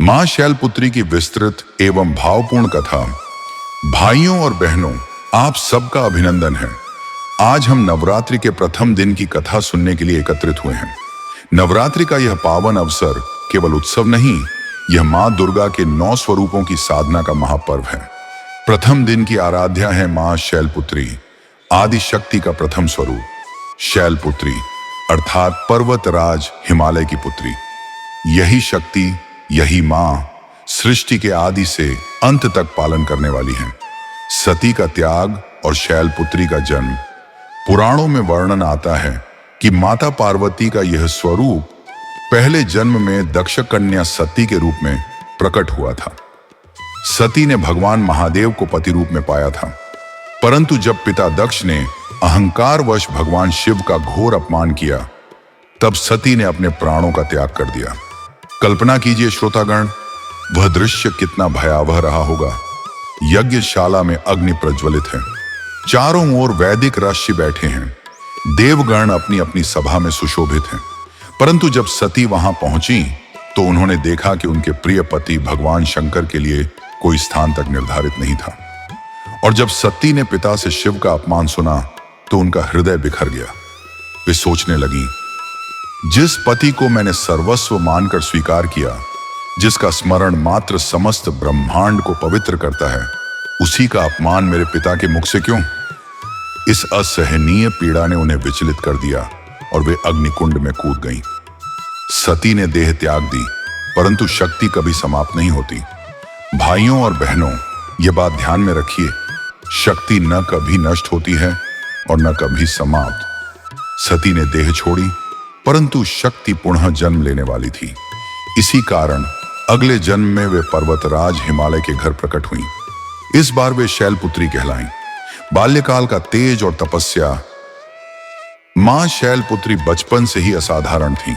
मां शैलपुत्री की विस्तृत एवं भावपूर्ण कथा। भाइयों और बहनों, आप सबका अभिनंदन है। आज हम नवरात्रि के प्रथम दिन की कथा सुनने के लिए एकत्रित हुए हैं। नवरात्रि का यह पावन अवसर केवल उत्सव नहीं, यह मां दुर्गा के 9 स्वरूपों की साधना का महापर्व है। प्रथम दिन की आराध्या है मां शैलपुत्री, आदि शक्ति का प्रथम स्वरूप। शैलपुत्री अर्थात पर्वतराज हिमालय की पुत्री। यही शक्ति, यही मां सृष्टि के आदि से अंत तक पालन करने वाली है। सती का त्याग और शैलपुत्री का जन्म। पुराणों में वर्णन आता है कि माता पार्वती का यह स्वरूप पहले जन्म में दक्ष कन्या सती के रूप में प्रकट हुआ था। सती ने भगवान महादेव को पति रूप में पाया था, परंतु जब पिता दक्ष ने अहंकारवश भगवान शिव का घोर अपमान किया, तब सती ने अपने प्राणों का त्याग कर दिया। कल्पना कीजिए श्रोतागण, वह दृश्य कितना भयावह रहा होगा। यज्ञशाला में अग्नि प्रज्वलित है, चारों ओर वैदिक ऋषि बैठे हैं, देवगण अपनी अपनी सभा में सुशोभित हैं। परंतु जब सती वहां पहुंची तो उन्होंने देखा कि उनके प्रिय पति भगवान शंकर के लिए कोई स्थान तक निर्धारित नहीं था। और जब सती ने पिता से शिव का अपमान सुना तो उनका हृदय बिखर गया। वे सोचने लगी, जिस पति को मैंने सर्वस्व मानकर स्वीकार किया, जिसका स्मरण मात्र समस्त ब्रह्मांड को पवित्र करता है, उसी का अपमान मेरे पिता के मुख से क्यों? इस असहनीय पीड़ा ने उन्हें विचलित कर दिया और वे अग्निकुंड में कूद गईं। सती ने देह त्याग दी, परंतु शक्ति कभी समाप्त नहीं होती। भाइयों और बहनों, ये बात ध्यान में रखिए, शक्ति न कभी नष्ट होती है और न कभी समाप्त। सती ने देह छोड़ी, परंतु शक्ति पुनः जन्म लेने वाली थी। इसी कारण अगले जन्म में वे पर्वतराज हिमालय के घर प्रकट हुईं। इस बार वे शैलपुत्री कहलाईं। बाल्यकाल का तेज और तपस्या। मां शैलपुत्री बचपन से ही असाधारण थीं।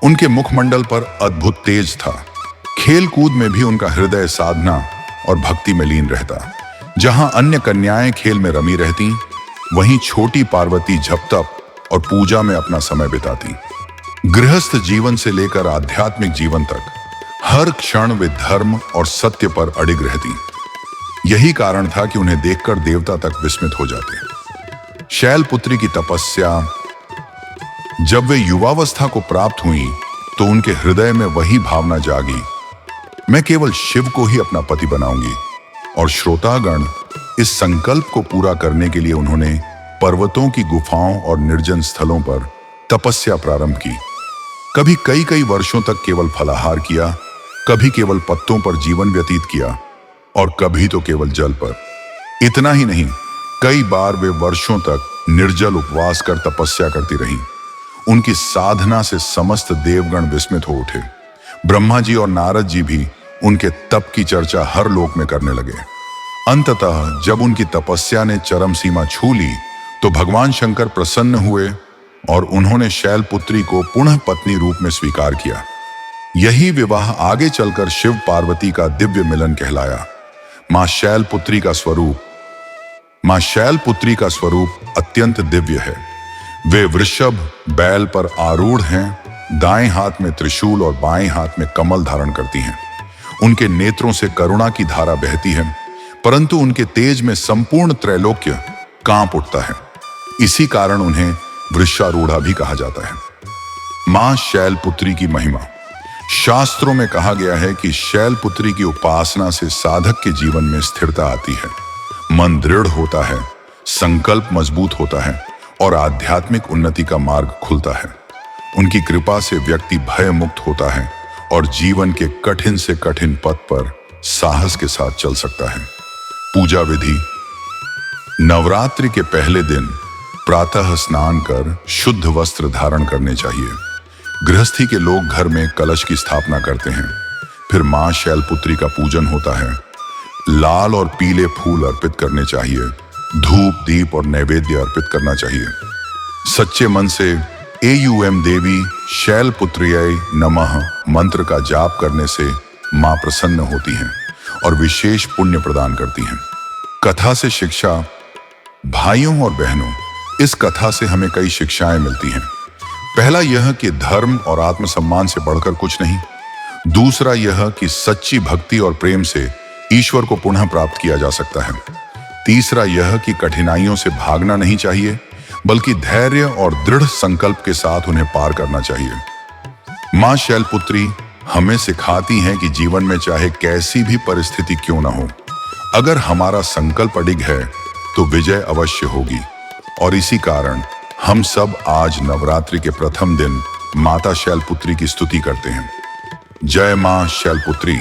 उनके मुखमंडल पर अद्भुत तेज था। खेल कूद में भी उनका हृदय साधना और भक्ति में लीन रहता। जहां अन्य कन्याएं खेल में रमी रहती, वहीं छोटी पार्वती जप तप और पूजा में अपना समय बिताती। गृहस्थ जीवन से लेकर आध्यात्मिक जीवन तक हर क्षण वे धर्म और सत्य पर अडिग रहती। यही कारण था कि उन्हें देखकर देवता तक विस्मित हो जाते। शैलपुत्री की तपस्या। जब वे युवावस्था को प्राप्त हुई तो उनके हृदय में वही भावना जागी, मैं केवल शिव को ही अपना पति बनाऊंगी। और श्रोतागण, इस संकल्प को पूरा करने के लिए उन्होंने पर्वतों की गुफाओं और निर्जन स्थलों पर तपस्या प्रारंभ की। कभी कई कई वर्षों तक केवल फलाहार किया, कभी केवल पत्तों पर जीवन व्यतीत किया और कभी तो केवल जल पर। इतना ही नहीं, कई बार वे वर्षों तक निर्जल उपवास कर तपस्या करती रहीं। उनकी साधना से समस्त देवगण विस्मित हो उठे। ब्रह्मा जी और नारद जी भी उनके तप की चर्चा हर लोक में करने लगे। अंततः जब उनकी तपस्या ने चरम सीमा छू ली तो भगवान शंकर प्रसन्न हुए और उन्होंने शैलपुत्री को पुनः पत्नी रूप में स्वीकार किया। यही विवाह आगे चलकर शिव पार्वती का दिव्य मिलन कहलाया। मां शैलपुत्री का स्वरूप अत्यंत दिव्य है। वे वृषभ बैल पर आरूढ़ हैं, दाएं हाथ में त्रिशूल और बाएं हाथ में कमल धारण करती हैं। उनके नेत्रों से करुणा की धारा बहती है, परंतु उनके तेज में संपूर्ण त्रैलोक्य कांप उठता है। इसी कारण उन्हें वृषारूढ़ा भी कहा जाता है। मां शैलपुत्री की महिमा। शास्त्रों में कहा गया है कि शैलपुत्री की उपासना से साधक के जीवन में स्थिरता आती है, मन दृढ़ होता है, संकल्प मजबूत होता है और आध्यात्मिक उन्नति का मार्ग खुलता है। उनकी कृपा से व्यक्ति भय मुक्त होता है और जीवन के कठिन से कठिन पथ पर साहस के साथ चल सकता है। पूजा विधि। नवरात्रि के पहले दिन प्रातः स्नान कर शुद्ध वस्त्र धारण करने चाहिए। गृहस्थी के लोग घर में कलश की स्थापना करते हैं। फिर मां शैलपुत्री का पूजन होता है। लाल और पीले फूल अर्पित करने चाहिए। धूप दीप और नैवेद्य अर्पित करना चाहिए। सच्चे मन से एयूएम देवी शैलपुत्र्यै नमः मंत्र का जाप करने से मां प्रसन्न होती हैं और विशेष पुण्य प्रदान करती हैं। कथा से शिक्षा। भाइयों और बहनों, इस कथा से हमें कई शिक्षाएं मिलती हैं। पहला यह कि धर्म और आत्मसम्मान से बढ़कर कुछ नहीं। दूसरा यह कि सच्ची भक्ति और प्रेम से ईश्वर को पुनः प्राप्त किया जा सकता है। तीसरा यह कि कठिनाइयों से भागना नहीं चाहिए, बल्कि धैर्य और दृढ़ संकल्प के साथ उन्हें पार करना चाहिए। मां शैलपुत्री हमें सिखाती हैं कि जीवन में चाहे कैसी भी परिस्थिति क्यों ना हो, अगर हमारा संकल्प अडिग है तो विजय अवश्य होगी। और इसी कारण हम सब आज नवरात्रि के प्रथम दिन माता शैलपुत्री की स्तुति करते हैं। जय मां शैलपुत्री।